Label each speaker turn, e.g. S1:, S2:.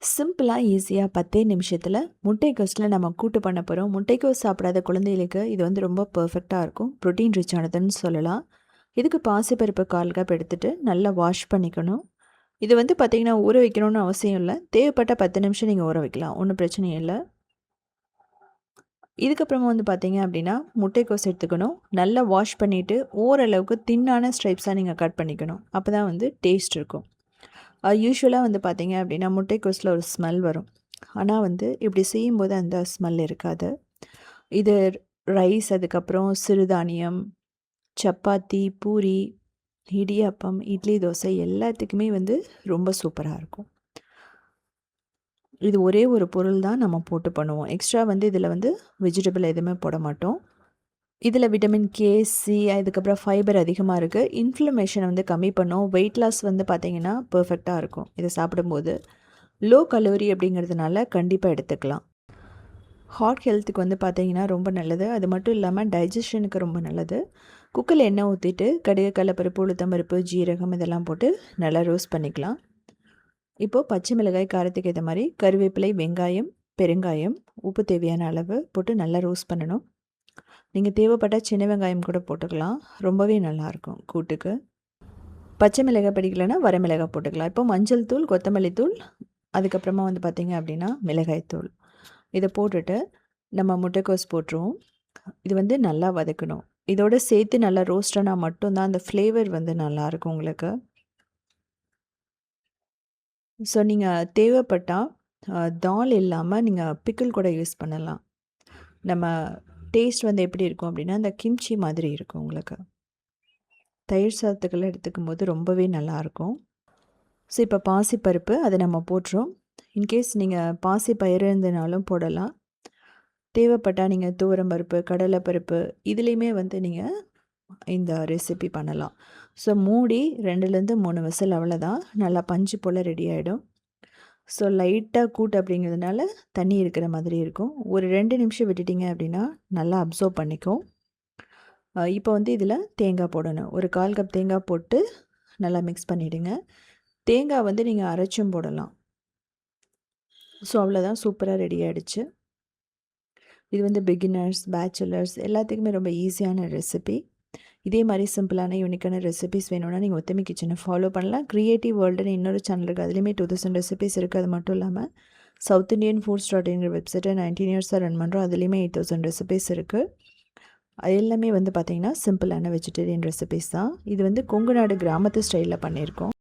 S1: சிம்பிளாக ஈஸியாக 10 நிமிஷத்தில் முட்டைக்கோஸில் நம்ம கூட்டு பண்ண போகிறோம். முட்டைக்கோஸ் சாப்பிடாத குழந்தைகளுக்கு இது வந்து ரொம்ப பர்ஃபெக்டாக இருக்கும். ப்ரோட்டீன் ரிச் ஆனதுன்னு சொல்லலாம். இதுக்கு பாசிப்பருப்பு 1/4 கப் எடுத்துகிட்டு நல்லா வாஷ் பண்ணிக்கணும். இது வந்து பார்த்திங்கன்னா ஊற வைக்கணும்னு அவசியம் இல்லை. தேவைப்பட்ட 10 நிமிஷம் நீங்கள் ஊற வைக்கலாம், ஒன்றும் பிரச்சனையும் இல்லை. இதுக்கப்புறமா வந்து பார்த்திங்க அப்படின்னா முட்டைக்கோஸ் எடுத்துக்கணும். நல்லா வாஷ் பண்ணிவிட்டு ஓரளவுக்கு தின்னான ஸ்ட்ரைப்ஸாக நீங்கள் கட் பண்ணிக்கணும். அப்போ தான் வந்து டேஸ்ட் இருக்கும். யூசுவலாக வந்து பார்த்திங்க அப்படின்னா முட்டைக்கோஸில் ஒரு ஸ்மெல் வரும். ஆனால் வந்து இப்படி செய்யும்போது அந்த ஸ்மெல் இருக்காது. இது ரைஸ், அதுக்கப்புறம் சிறுதானியம், சப்பாத்தி, பூரி, இடியாப்பம், இட்லி, தோசை எல்லாத்துக்குமே வந்து ரொம்ப சூப்பராக இருக்கும். இது ஒரே ஒரு பொருள் தான் நம்ம போட்டு பண்ணுவோம். எக்ஸ்ட்ரா வந்து இதில் வந்து வெஜிடபிள் எதுவுமே போட மாட்டோம். இதில் விட்டமின் கே, சி, அதுக்கப்புறம் ஃபைபர் அதிகமாக இருக்குது. இன்ஃப்ளமேஷனை வந்து கம்மி பண்ணும். வெயிட் லாஸ் வந்து பார்த்திங்கன்னா பர்ஃபெக்டாக இருக்கும் இதை சாப்பிடும்போது. லோ கலோரி அப்படிங்கிறதுனால கண்டிப்பாக எடுத்துக்கலாம். ஹார்ட் ஹெல்த்துக்கு வந்து பார்த்திங்கன்னா ரொம்ப நல்லது. அது மட்டும் இல்லாமல் டைஜஷனுக்கு ரொம்ப நல்லது. குக்கரில் எண்ணெய் ஊற்றிட்டு கடுகு, கடலைப்பருப்பு, உளுத்தம்பருப்பு, ஜீரகம் இதெல்லாம் போட்டு நல்லா ரோஸ்ட் பண்ணிக்கலாம். இப்போது பச்சை மிளகாய் காரத்துக்கு ஏற்ற மாதிரி கருவேப்பிலை, வெங்காயம், பெருங்காயம், உப்பு தேவையான அளவு போட்டு நல்லா ரோஸ்ட் பண்ணணும். நீங்கள் தேவைப்பட்டால் சின்ன வெங்காயம் கூட போட்டுக்கலாம். ரொம்பவே நல்லாயிருக்கும் கூட்டுக்கு. பச்சை மிளகாய் பிடிக்கலைன்னா வரமிளகாய் போட்டுக்கலாம். இப்போ மஞ்சள் தூள், கொத்தமல்லி தூள், அதுக்கப்புறமா வந்து பார்த்திங்க அப்படின்னா மிளகாய் தூள், இதை போட்டுட்டு நம்ம முட்டைக்கோஸ் போட்டுருவோம். இது வந்து நல்லா வதக்கணும். இதோடு சேர்த்து நல்லா ரோஸ்ட் ஆனால் மட்டும்தான் அந்த ஃப்ளேவர் வந்து நல்லாயிருக்கும் உங்களுக்கு. ஸோ நீங்கள் தேவைப்பட்டால் தால் இல்லாமல் நீங்கள் பிக்கிள் கூட யூஸ் பண்ணலாம். நம்ம டேஸ்ட் வந்து எப்படி இருக்கும் அப்படின்னா அந்த கிம்ச்சி மாதிரி இருக்கும் உங்களுக்கு. தயிர் சாதத்துக்கெல்லாம் எடுத்துக்கும் போது ரொம்பவே நல்லாயிருக்கும். ஸோ இப்போ பாசிப்பருப்பு அதை நம்ம போட்டுரும். இன்கேஸ் நீங்கள் பாசி பயிறு இருந்தனாலும் போடலாம். தேவைப்பட்டால் நீங்கள் துவரம்பருப்பு, கடலைப்பருப்பு இதுலேயுமே வந்து நீங்கள் இந்த ரெசிபி பண்ணலாம். ஸோ மூடி 2லேருந்து 3 விசில் அவ்வளோதான். நல்லா பஞ்சு போல் ரெடி ஆகிடும். ஸோ லைட்டாக கூட்டு அப்படிங்கிறதுனால தண்ணி இருக்கிற மாதிரி இருக்கும். ஒரு 2 நிமிஷம் விட்டுட்டிங்க அப்படின்னா நல்லா அப்சர்வ் பண்ணிக்கும். இப்போ வந்து இதில் தேங்காய் போடணும். ஒரு 1/4 கப் தேங்காய் போட்டு நல்லா மிக்ஸ் பண்ணிவிடுங்க. தேங்காய் வந்து நீங்கள் அரைச்சும் போடலாம். ஸோ அவ்வளோதான், சூப்பராக ரெடி ஆகிடுச்சு. இது வந்து பிகினர்ஸ், பேச்சுலர்ஸ் எல்லாத்துக்குமே ரொம்ப ஈஸியான ரெசிபி. இதே மாதிரி சிம்பிளான யூனிக்கான ரெசிபிஸ் வேணும்னா நீங்கள் உத்தமி கிச்சனை ஃபாலோ பண்ணலாம். க்ரியேட்டிவ் வேர்ல்டுன்னு இன்னொரு சேனல் இருக்குது. அதுலேயுமே 2000 ரெசிபிஸ் இருக்குது. அது மட்டும் இல்லாமல் சவுத் இண்டியன் ஃபுட்ஸ்.inங்கிற வெப்சைட்டை 19 இயர்ஸாக ரன் பண்ணுறோம். அதுலேயுமே 8000 ரெசிபிஸ் இருக்குது. அது எல்லாமே வந்து பார்த்திங்கன்னா சிம்பிளான வெஜிடேரியன் ரெசிபிஸ் தான். இது வந்து கொங்கு நாடு கிராமத்து ஸ்டைலில் பண்ணியிருக்கோம்.